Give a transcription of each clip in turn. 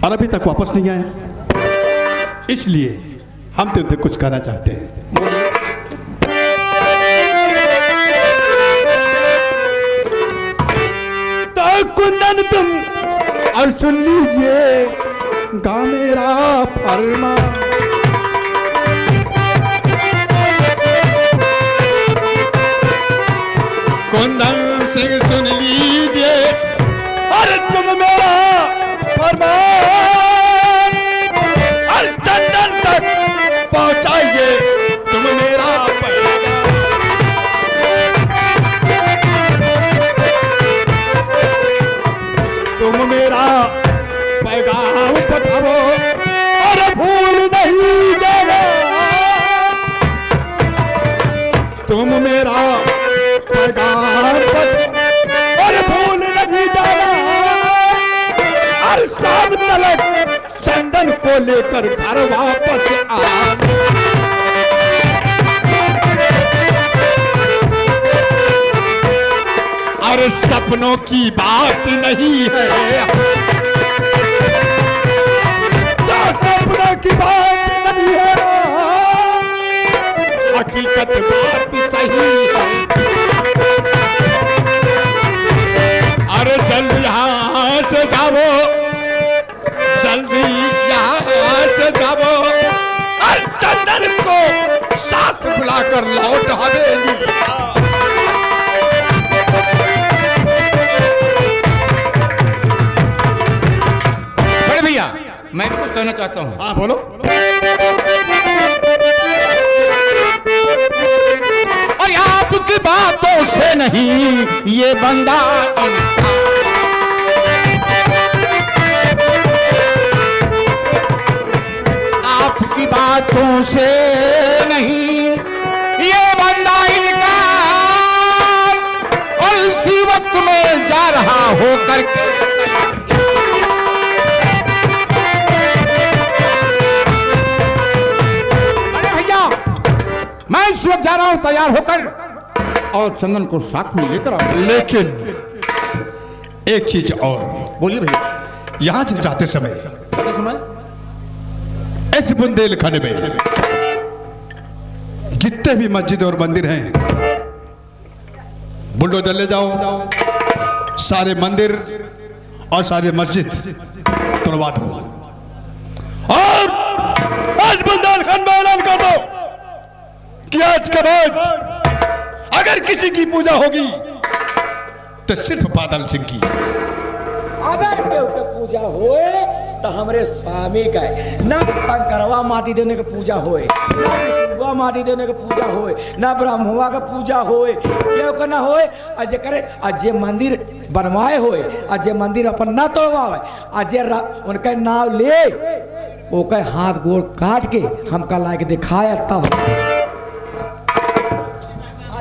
और अभी तक वापस नहीं आए, इसलिए हम तुमसे कुछ कहना चाहते हैं। बोलिए। तो कुंदन तुम और सुन लीजिए गा मेरा फरमा। कुंदन सिंह सुन लीजिए और तुम मेरा फरमान और चंदन तक पहुंचाइए तुम मेरा पैगाम। तुम मेरा पैगाम पठाओ और भूल नहीं जाना। तुम मेरा पैगाम पठाओ और भूल नहीं जाना। और शाम तलक चंदन को लेकर घर वापस आना। और सपनों की बात नहीं है, तो सपनों की बात नहीं है, हकीकत बात सही है। अरे जल्दी यहाँ से जाओ, जल्दी यहाँ से जाओ और चंदन को साथ बुलाकर लौट हवेली। बड़े भैया मैं भी कुछ कहना चाहता हूँ। हाँ बोलो। और आपकी बातों से नहीं ये बंदा आपकी बातों से नहीं ये बंदा इनका और इसी वक्त में जा रहा होकर के मैं इस वक्त जा रहा हूं तैयार होकर और चंदन को साथ में लेकर आओ। लेकिन एक चीज और। बोलिए भैया। यहां से जाते समय इस बुंदेलखंड में जितने भी मस्जिद और मंदिर हैं बुलडोजर ले जाओ, सारे मंदिर और सारे मस्जिद तोड़वा दो और आज बुंदेलखंड में ऐलान कर दो कि आज के बाद अगर किसी की पूजा होगी तो सिर्फ बादल सिंह की। अगर केहू के पूजा होए तो हमरे स्वामी का है। ना शंकरवा माटी देने के पूजा होए, ना विष्णुवा माटी देने के पूजा होए, ना ब्रह्मवा का पूजा होए, केहू का ना होए। अजय करे अजय मंदिर बनवाए होए, अजय मंदिर अपन ना तोड़वाए, अजय उनका नाम ले ओकर हाथ गोड़ काट के हमका ला के दिखाया तब।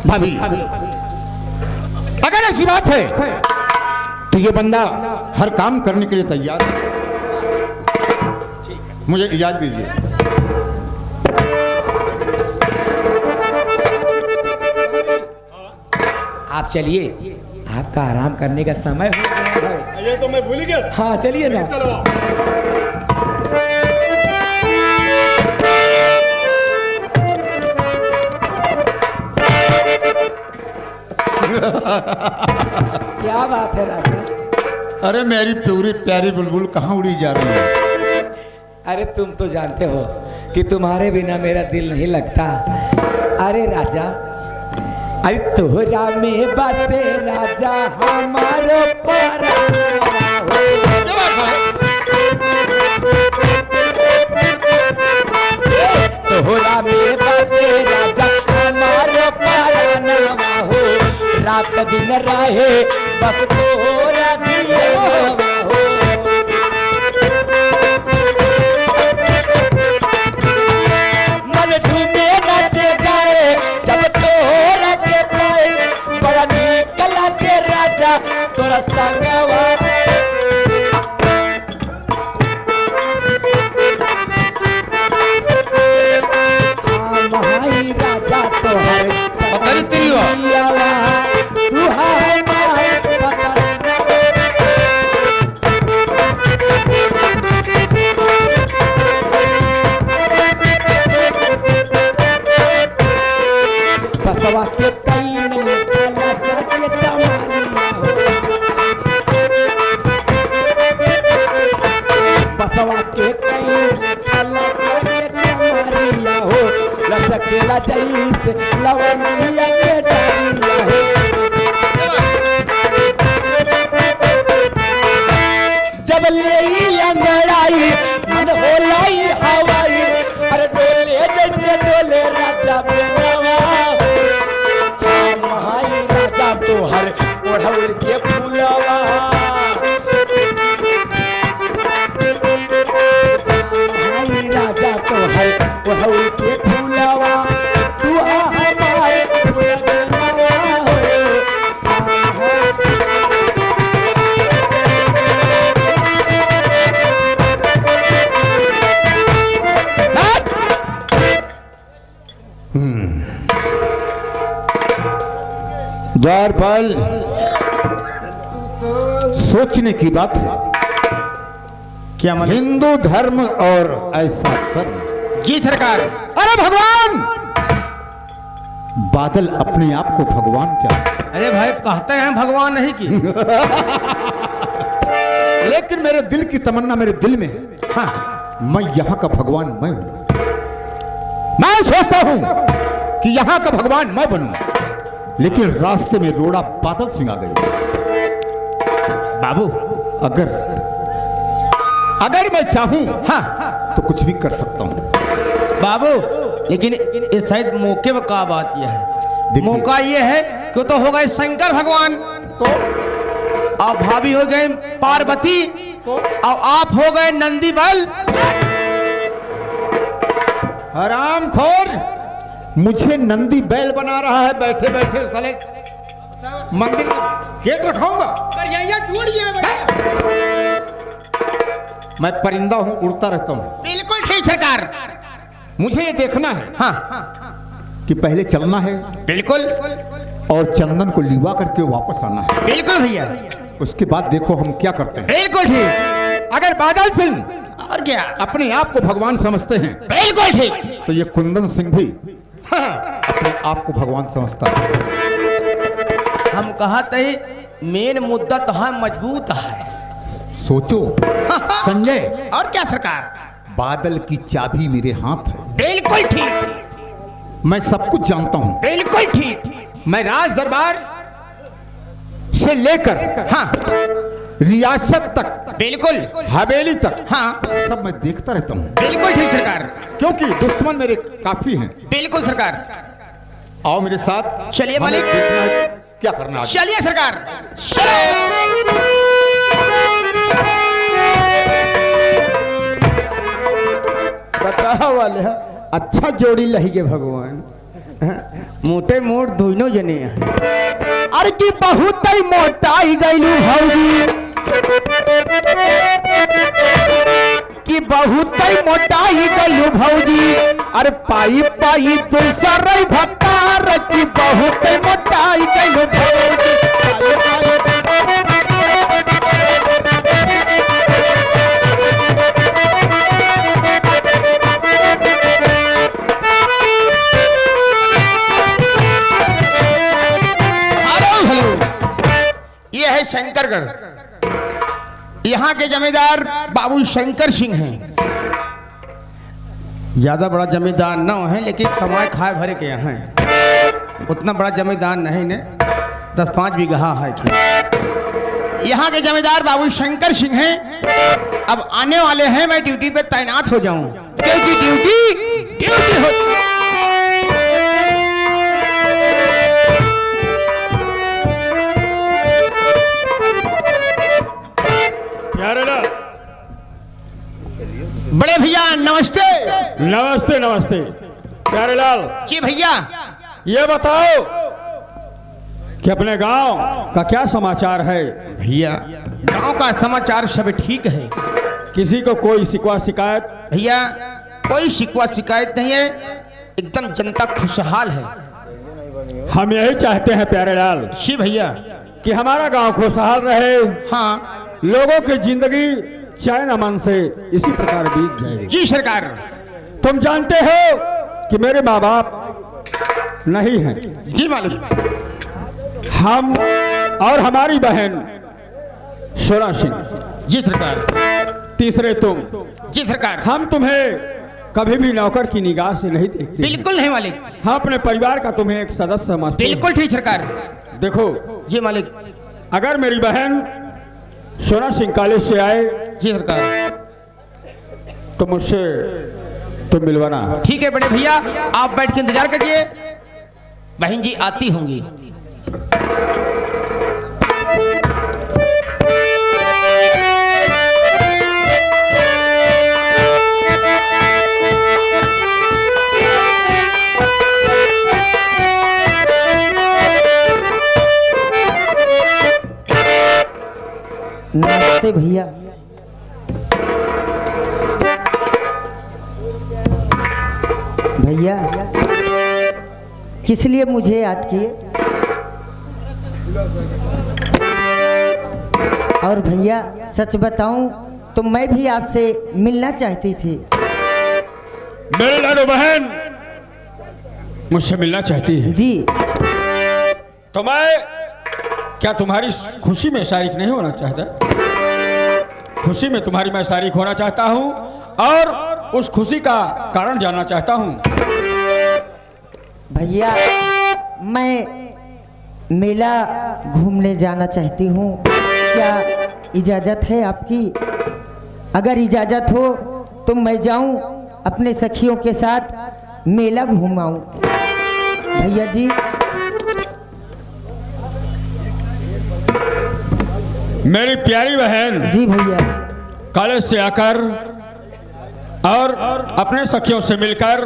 भाभी अगर ऐसी बात है तो ये बंदा हर काम करने के लिए तैयार है। मुझे इजाजत दीजिए। आप चलिए, आपका आराम करने का समय हो गया है। ये तो मैं भूल गया। हाँ चलिए ना। चलो क्या बात है राजा? अरे मेरी पूरी प्यारी बुलबुल कहाँ उड़ी जा रही है? अरे तुम तो जानते हो कि तुम्हारे बिना मेरा दिल नहीं लगता। अरे राजा, अरे तोहरा में बसे राजा हमारो पराया हो। तोहरा में बसे राजा हमारो पराया हो। रात दिन रहे बस तोहरा दिया हो। मन झूमे नाचे गाए जब तोहरा के पाए, बड़ा नीक लागे राजा तोरा संगवा। महाई राजा तोहर तू हमार बसवा के कई मारिया हो लसकेला जैसे लवंगिया के डालिया हो जब ले लंगड़ाई मन होलाई हवाई अरे डोले जैसे डोले राजा बेनवा महाई राजा तोहर ओढ़ौल के फूलवा महाई राजा तोहर ओढ़ौल के फूलवा तू हमारे फूलवा हो द्वारपाल सोचने की बात है। क्या मतलब? हिंदू धर्म और ऐसा कर्म। जी सरकार। अरे भगवान, बादल अपने आप को भगवान चाहते, अरे भाई कहते हैं भगवान नहीं की। लेकिन मेरे दिल की तमन्ना मेरे दिल में है। हाँ मैं यहाँ का भगवान मैं हूं। मैं सोचता हूं कि यहाँ का भगवान मैं बनूं, लेकिन रास्ते में रोड़ा बादल सिंह आ गई। बाबू, अगर मैं चाहूं हाँ तो कुछ भी कर सकता हूं। बाबू, लेकिन इस शायद मौके में का बात यह है, देखिए। मौका ये है कि तो हो गए शंकर भगवान, तो और भाभी हो गए पार्वती, और आप हो गए नंदी बल। हराम खोर, मुझे नंदी बैल बना रहा है बैठे बैठे साले। मंदिर में गेट रखाऊंगा? मैं परिंदा हूं, उड़ता रहता हूं। बिल्कुल ठीक सरकार। मुझे ये देखना है हाँ कि पहले चलना है बिल्कुल और चंदन को लिवा करके वापस आना है। बिल्कुल भैया, उसके बाद देखो हम क्या करते हैं। बिल्कुल ठीक। अगर बादल सिंह और क्या? अपने आप को भगवान समझते हैं बिल्कुल ठीक। तो ये कुंदन सिंह भी हाँ। अपने आप को भगवान समझता है। हम कहते हैं मेन मुद्दा तो है मजबूत है। सोचो संजय, और क्या सरकार? बादल की चाबी मेरे हाथ है। बिल्कुल ठीक। मैं सब कुछ जानता हूं। बिल्कुल ठीक। मैं राज दरबार से लेकर हाँ रियासत तक, बिल्कुल हवेली तक, हाँ सब मैं देखता रहता हूं, बिल्कुल ठीक सरकार। क्योंकि दुश्मन मेरे काफी हैं। बिल्कुल सरकार। आओ मेरे साथ, चलिए हमें मालिक। देखना है क्या करना है। चलिए सरकार, चलो। बताओ वाले अच्छा जोड़ी लही के भगवान, मोटे मोट दोनों जने हैं। अरे की बहुत ही मोटाई गईलू भौजी, की बहुत ही मोटाई गईलू भौजी। अरे पाई पाई दूसर भत्तार की बहुत ही मोटाई गईलू भौजी। ये है शंकरगढ़, यहाँ के जमींदार बाबू शंकर सिंह हैं। ज्यादा बड़ा जमींदार न है, लेकिन कमाए खाए भरे के यहाँ हैं। उतना बड़ा जमींदार नहीं ने, 10-5 बीघा है खेत। यहाँ के जमींदार बाबू शंकर सिंह हैं। अब आने वाले हैं, मैं ड्यूटी पे तैनात हो जाऊं, क्योंकि ड्यूटी होती है। बड़े भैया नमस्ते। नमस्ते नमस्ते। प्यारेलाल जी भैया, ये बताओ कि अपने गांव का क्या समाचार है? भैया गांव का समाचार सब ठीक है किसी को कोई शिकवा शिकायत? भैया, कोई शिकवा शिकायत नहीं है, एकदम जनता खुशहाल है। हम यही चाहते हैं प्यारेलाल जी भैया। कि हमारा गांव खुशहाल रहे, हाँ लोगों की जिंदगी चैन अमन से इसी प्रकार बीत जाए। जी सरकार। तुम जानते हो कि मेरे माँ बाप नहीं हैं। जी मालिक। हम और हमारी बहन शोरा सिंह, जी सरकार। तीसरे तुम। जी सरकार। हम तुम्हें कभी भी नौकर की निगाह से नहीं देखते। बिल्कुल नहीं मालिक। हम अपने परिवार का तुम्हें एक सदस्य समझते हैं। बिल्कुल ठीक सरकार। देखो जी मालिक। अगर मेरी बहन सोना सिंह कॉलेज से आए जी सरकार। तो मुझसे तुम मिलवाना। ठीक है बड़े भैया, आप बैठ के इंतजार करिए, बहन जी आती होंगी। नमस्ते भैया। भैया किस लिए मुझे याद किए? और भैया सच बताऊं तो मैं भी आपसे मिलना चाहती थी। मेरे लाडो बहन मुझसे मिलना चाहती है। जी। तो मैं क्या तुम्हारी खुशी में शारीक नहीं होना चाहता? खुशी में तुम्हारी मैं शारीक होना चाहता हूं और उस खुशी का कारण जानना चाहता हूं। भैया मैं मेला घूमने जाना चाहती हूँ, क्या इजाज़त है आपकी? अगर इजाज़त हो तो मैं जाऊँ अपने सखियों के साथ मेला घूम आऊँ। भैया जी। मेरी प्यारी बहन जी भैया। कॉलेज से आकर और अपने सखियों से मिलकर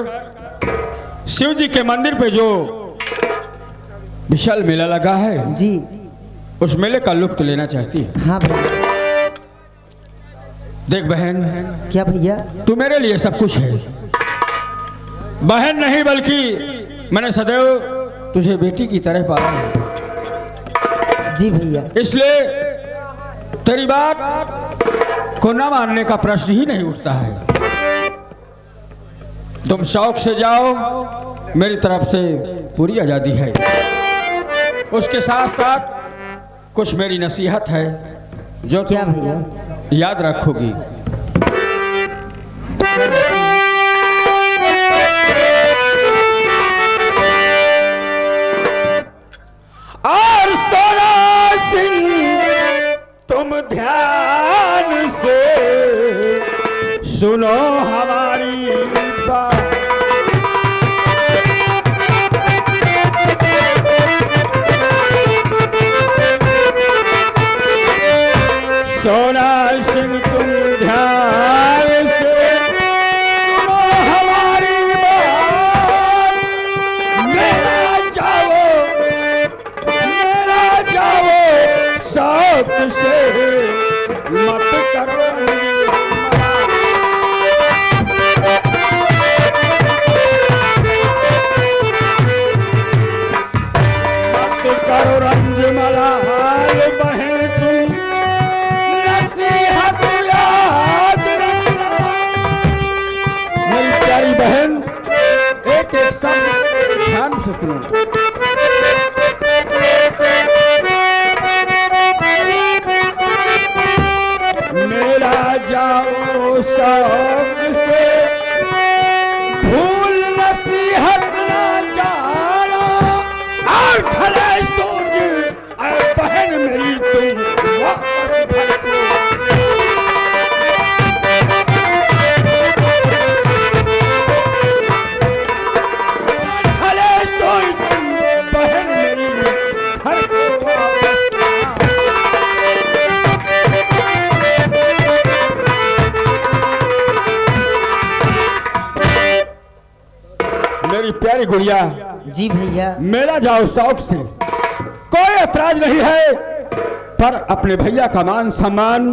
शिव जी के मंदिर पे जो विशाल मेला लगा है जी, उस मेले का लुत्फ लेना चाहती है। हाँ भैया। देख बहन, क्या भैया? तू मेरे लिए सब कुछ है। बहन नहीं बल्कि मैंने सदैव तुझे बेटी की तरह पाला है। जी भैया। इसलिए तेरी बात को न मानने का प्रश्न ही नहीं उठता है। तुम शौक से जाओ, मेरी तरफ से पूरी आजादी है। उसके साथ साथ कुछ मेरी नसीहत है जो क्या भैया? याद रखोगी। और सोना सिंह तुम ध्यान से सुनो हमारी बात। सोना सिंह तुम ध्यान से सुनो हमारी बात। मेरा जाओ शौक से मत करो। मत करो रंज मलाल बहन तुम नसीहत याद रखना। मेरी प्यारी बहन एक एक शब्द ध्यान से सुनो। मेरा जाओ शौक से भूल नसीहत ना जाना। और ढले सोच ऐ बहन मेरी तुम वापस भटको। ढले सोच बहन मेरी घर को वापस। मेरी प्यारी गुड़िया, जी भैया। मेला जाओ शौक से, कोई ऐतराज नहीं है, पर अपने भैया का मान सम्मान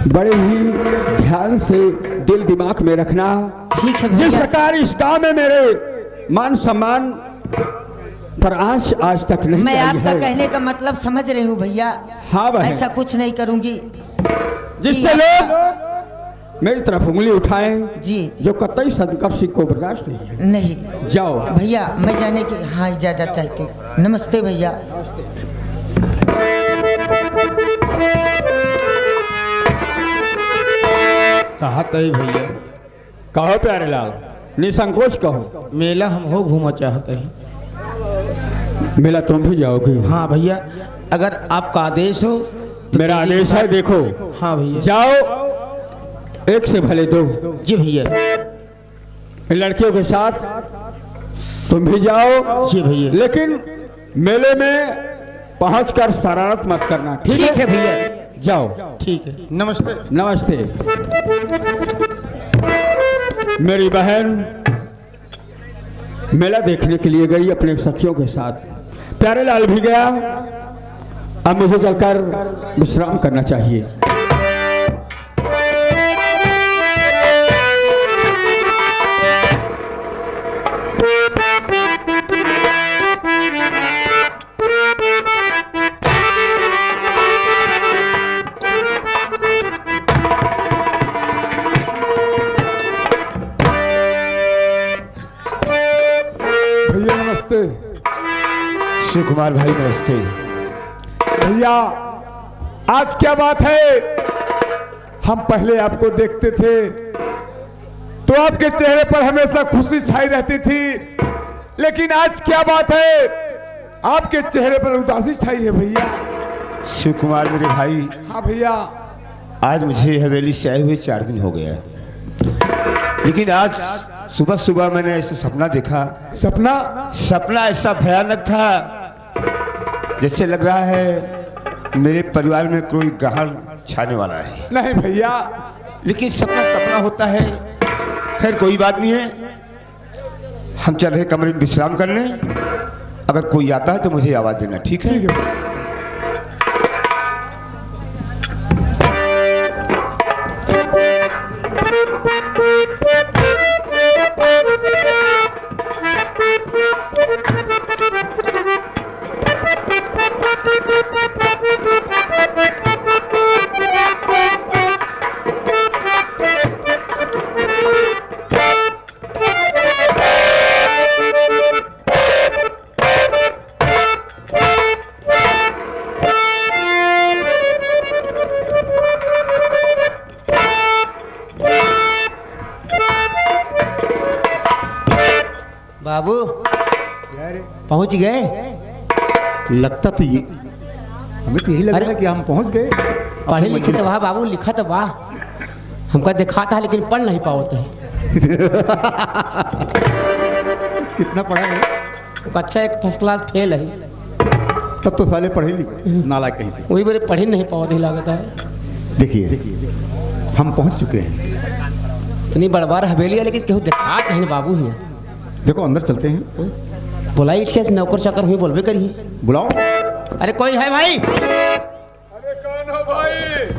बड़े ही ध्यान से दिल दिमाग में रखना। ठीक है जिस भैया। प्रकार इस गांव में मेरे मान सम्मान पर आज तक नहीं मैं आई आपका है। कहने का मतलब समझ रही हूँ भैया। हाँ बहन। ऐसा कुछ नहीं करूंगी जिससे कि लोग मेरी तरफ उंगली उठाएं, जी जो कतई शंकर सिंह को बर्दाश्त नहीं है। नहीं जाओ भैया, मैं जाने की हाँ इजाजत चाहती हूँ। नमस्ते भैया। कहा तई भैया। कहो प्यारे लाल, निसंकोच कहो। मेला हम हो घूमना चाहते हैं। मेला तुम भी जाओगे? हाँ भैया, अगर आपका आदेश हो तो मेरा आदेश है, देखो। हाँ भैया। जाओ, एक से भले दो। जी भैया। लड़कियों के साथ तुम भी जाओ। जी भैया। लेकिन मेले में पहुंचकर शरारत मत करना, ठीक ठीक है भैया। जाओ। ठीक है, नमस्ते। नमस्ते। मेरी बहन मेला देखने के लिए गई अपने सखियों के साथ, प्यारे लाल भी गया। अब मुझे चलकर विश्राम करना चाहिए। भैया नमस्ते। शिव कुमार भाई नमस्ते। भैया आज क्या बात है, हम पहले आपको देखते थे तो आपके चेहरे पर हमेशा खुशी छाई रहती थी, लेकिन आज क्या बात है, आपके चेहरे पर उदासी छाई है भैया। शिव कुमार मेरे भाई, हाँ भैया। आज मुझे हवेली से आए हुए 4 दिन हो गया, लेकिन आज सुबह सुबह मैंने ऐसा सपना देखा। सपना ऐसा भयानक था जैसे लग रहा है मेरे परिवार में कोई ग्रहण छाने वाला है। नहीं भैया, लेकिन सपना होता है। खैर कोई बात नहीं है, हम चल रहे कमरे में विश्राम करने। अगर कोई आता है तो मुझे आवाज देना, ठीक है? बाबू पहुंच गए? लगता तो ये, हमें तो यही लग रहा है कि हम पहुंच गए। पढ़े लिखे तो वाह बाबू, लिखा तो वाह, हमका देखा था लेकिन पढ़ नहीं पाओ थे। कितना पढ़ा है? अच्छा एक फर्स्ट क्लास फेल है। तब तो साले पढ़े लिखे नालायक कहीं पे। वही मेरे पढ़े नहीं पाओ थे लागत है। देखिए हम पहुंच चुके हैं। इतनी बड़ बार हवेली है लेकिन केहू देखा नहीं बाबू ही। देखो अंदर चलते हैं। बुलाई इसके नौकर चाकर हुई बोलबे करी। बुलाओ। अरे कोई है भाई? अरे कौन हो भाई?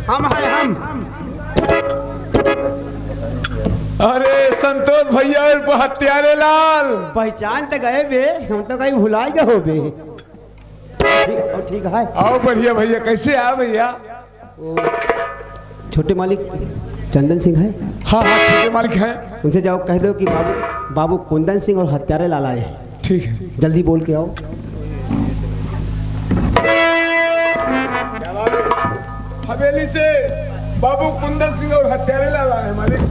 हम हैं हम। अरे संतोष भैया और हत्यारे लाल। पहचान तो गए बे, हम तो कहीं भुलाई गए हो बे। ठीक है। आओ बढ़िया भैया, कैसे आ भैया? छोटे मालिक चंदन सिंह है। हाँ हाँ छोटे मालिक हैं। उनसे जाओ कह दो कि बाबू कुंदन सिंह और हत्यारे लाल आए हैं। ठीक है, जल्दी बोल के आओ। हवेली से बाबू कुंदन सिंह और हत्यारे लाल आए हैं मालिक।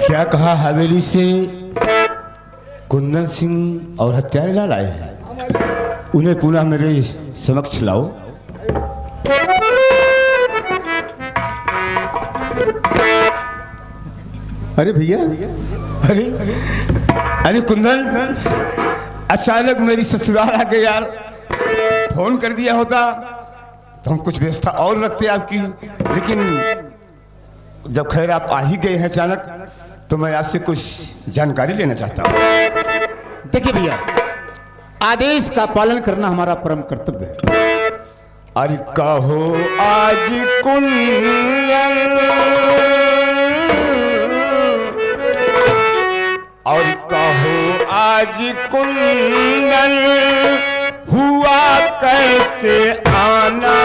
क्या कहा? हवेली से कुंदन सिंह और हत्यारे लाल आए हैं? उन्हें पुनः मेरे समक्ष लाओ। अरे भैया, अरे कुंदन, अचानक मेरी ससुराल आ गए यार। फोन कर दिया होता तो हम कुछ व्यवस्था और रखते आपकी, लेकिन जब खैर आप आ ही गए हैं अचानक, तो मैं आपसे कुछ जानकारी लेना चाहता हूँ। देखिए भैया, आदेश का पालन करना हमारा परम कर्तव्य है। अरे कहो आज कुंदन और कहो आज कुंदन, हुआ कैसे आना?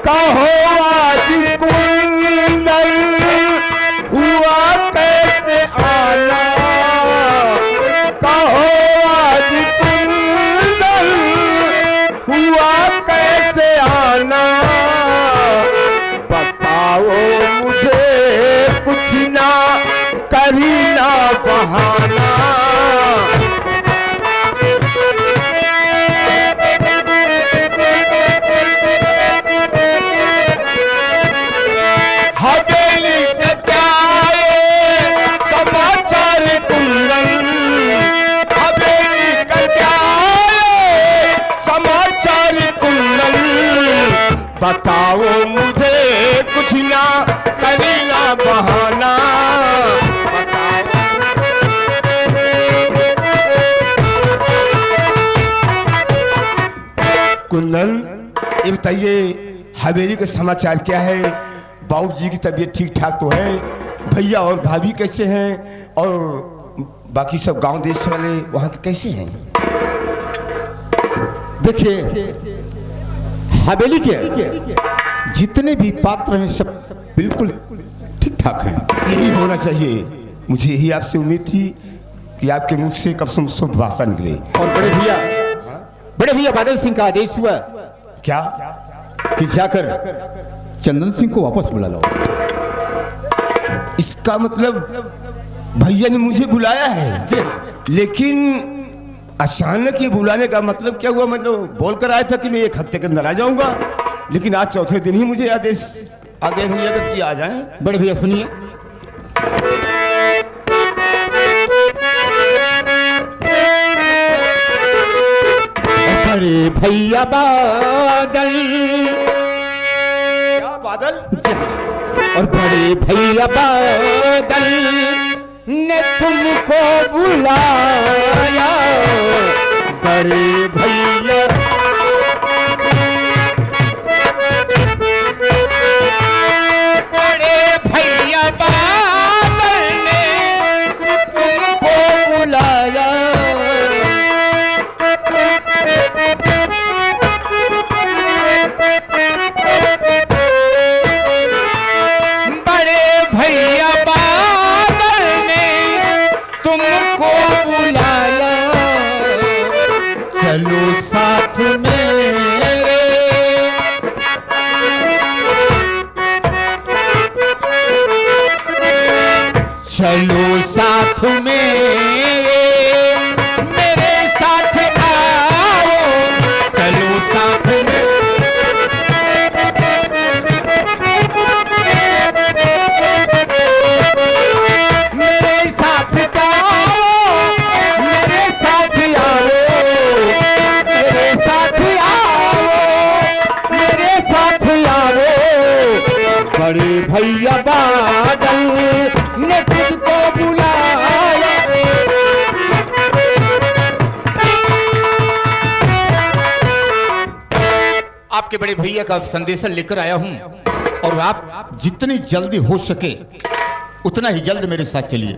कहो आज कुंदन, हुआ कैसे आना? बहाना। हवेली के क्या ये समाचार कुंदन, हवेली का क्या ये समाचार कुंदन, बताओ मुझे कुछ ना करीना बहाना। कुंदन, ये बताइए हवेली का समाचार क्या है? बाबू जी की तबीयत ठीक ठाक तो है? भैया और भाभी कैसे हैं? और बाकी सब गांव देश वाले वहाँ के कैसे हैं? देखिए, हवेली के जितने भी पात्र हैं सब बिल्कुल ठीक ठाक हैं। यही होना चाहिए। मुझे यही आपसे उम्मीद थी कि आपके मुख से कब शुभ भाषा निकले। और बड़े भैया बादल सिंह का आदेश हुआ क्या? कि जाकर चंदन सिंह को वापस बुला लो। इसका मतलब भैया ने मुझे बुलाया है, लेकिन अचानक ये बुलाने का मतलब क्या हुआ? मैं तो बोल कर आया था कि मैं 1 हफ्ते के अंदर आ जाऊंगा, लेकिन आज चौथे दिन ही मुझे आदेश आ गए भैया का कि आ जाएं। बड़े भैया सुनिए, बड़े भैया बादल, क्या बादल? और बड़े भैया बादल ने तुमको बुलाया। बड़े भैया बादल ने तुमको बुलाया। बड़े भैया बादल ने तुमको बुलाया। चलो साथ मेरे, चलो साथ मेरे साथ आओ। चलो साथ मेरे साथ जाओ, मेरे साथ आओ, मेरे साथ आओ, मेरे साथ आओ। बड़े भैया बादल ने तुझको बुलाया। आपके बड़े भैया का संदेश लेकर आया हूं, और आप जितनी जल्दी हो सके उतना ही जल्द मेरे साथ चलिए।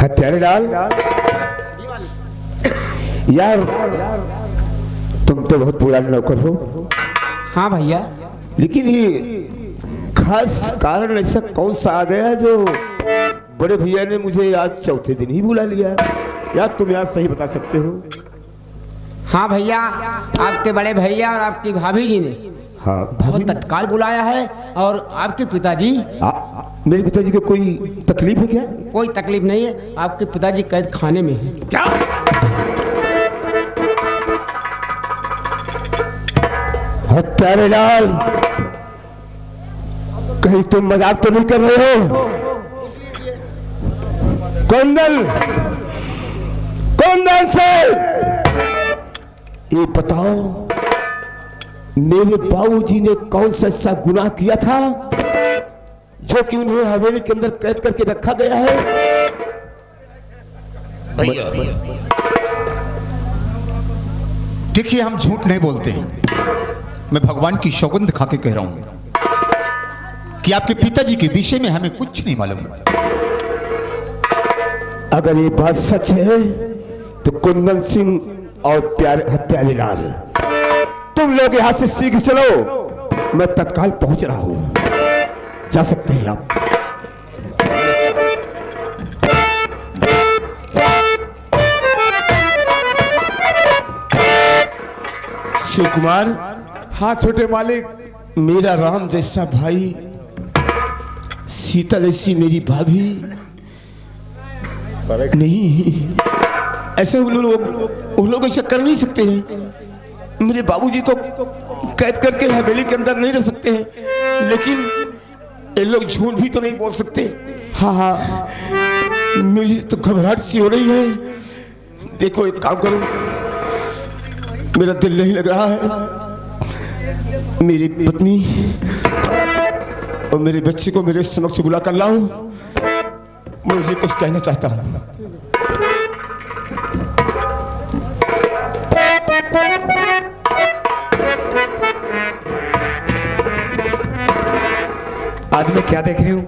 हत्यारे लाल, यार तुम तो बहुत पुराने नौकर हो। हाँ भैया। लेकिन ये खास कारण ऐसा कौन सा आ गया जो बड़े भैया ने मुझे आज चौथे दिन ही बुला लिया? यार तुम यार सही बता सकते हो? हाँ भैया, आपके बड़े भैया और आपकी भाभी जी ने हाँ बहुत तत्काल बुलाया है। और आपके पिताजी, मेरे पिताजी को कोई तकलीफ है क्या? कोई तकलीफ नहीं है, आपके पिताजी कैद खाने में हैं। क्या? हत्यारे लाल, कहीं तुम मजाक तो नहीं कर रहे हो? कुंदन, कुंदन से ये बताओ, मेरे बाबूजी ने कौन सा ऐसा गुनाह किया था जो कि उन्हें हवेली के अंदर कैद करके रखा गया है? भैया देखिए, हम झूठ नहीं बोलते हैं। मैं भगवान की सौगंध खा के कह रहा हूं कि आपके पिताजी के विषय में हमें कुछ नहीं मालूम। अगर ये बात सच है तो कुंदन सिंह और प्यारे हत्यारे लाल, तुम लोग यहां से शीघ्र चलो, मैं तत्काल पहुंच रहा हूं। जा सकते हैं आप। शिव कुमार। हाँ छोटे मालिक। मेरा राम जैसा भाई सीता जैसी मेरी भाभी नहीं, ऐसे उन लोग ऐसा कर नहीं सकते हैं। मेरे बाबूजी को कैद करके हवेली के अंदर नहीं रह सकते हैं, लेकिन ये लोग झूठ भी तो नहीं बोल सकते। हाँ, मुझे तो घबराहट सी हो रही है। देखो, एक काम करो, मेरा दिल नहीं लग रहा है। मेरी पत्नी और मेरे बच्चे को मेरे समक्ष बुला कर लाऊं, मुझे कुछ कहना चाहता हूं। आज मैं क्या देख रही हूँ?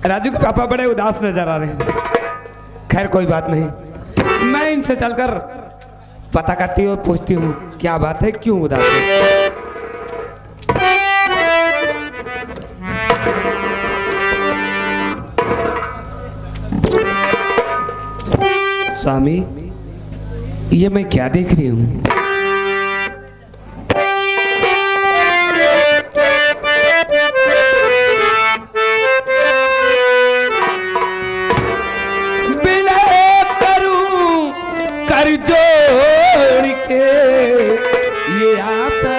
राजू के पापा बड़े उदास नजर आ रहे हैं। खैर कोई बात नहीं, मैं इनसे चलकर पता करती हूँ और पूछती हूँ क्या बात है, क्यों उदास है। स्वामी, ये मैं क्या देख रही हूँ? कर जोड़ के ये आशा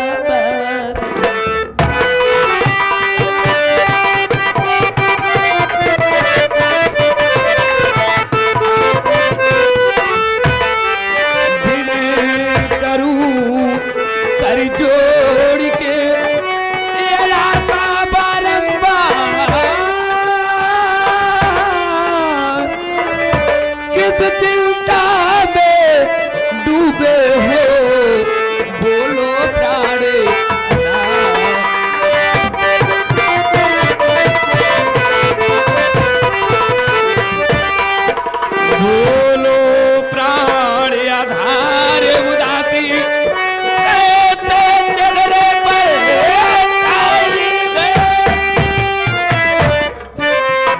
करूं, कर जोड़ के ये आशा बारंबार, किस चिंता डूबे हो बोलो प्राणे, बोलो प्राण आधार उदासी, कैसे चेहरे पर छाई गए।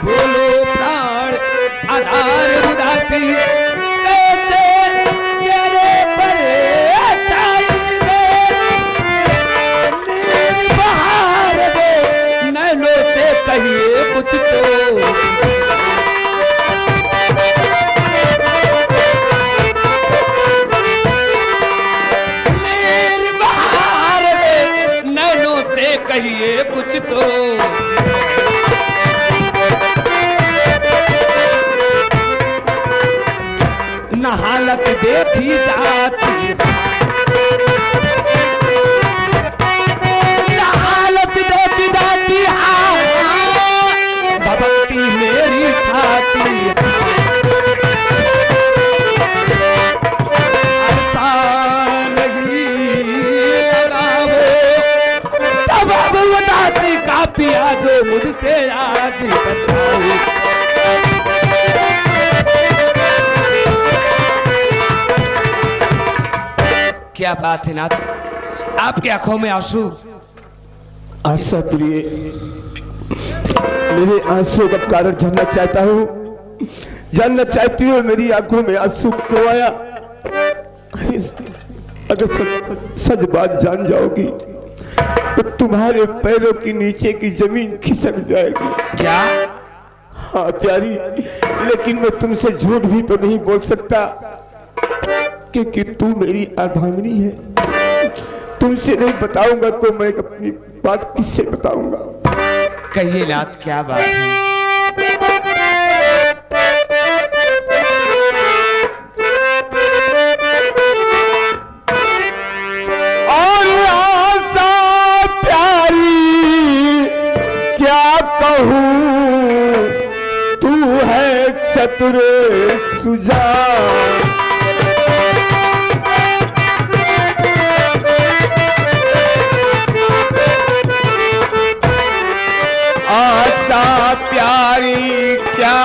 बोलो प्राण आधार उदासी, कहिए कुछ तो। मेरी बहार नैनों से कहिए कुछ तो। न हालत देखी जाती, न हालत देखी जाती, भक्ति मेरी छाती, ऐसा नहीं लगाओ सबब उदासी का पिया जो मुझसे आज बताओ। क्या बात है नाथ, आपकी आंखों में आंसू? आशा प्रिय, मेरे आंसू का कारण जानना चाहता हूँ, जानना चाहती हूँ मेरी आंखों में आंसू क्यों आया। अगर सच बात जान जाओगी तो तुम्हारे पैरों के नीचे की जमीन खिसक जाएगी। क्या? हाँ प्यारी, लेकिन मैं तुमसे झूठ भी तो नहीं बोल सकता, क्योंकि तू मेरी अर्धांगिनी है। तुमसे नहीं बताऊंगा तो मैं अपनी बात किससे बताऊंगा? कहिए नाथ, क्या बात है? और आशा प्यारी क्या कहूँ, तू है चतुर सुजान। आशा प्यारी क्या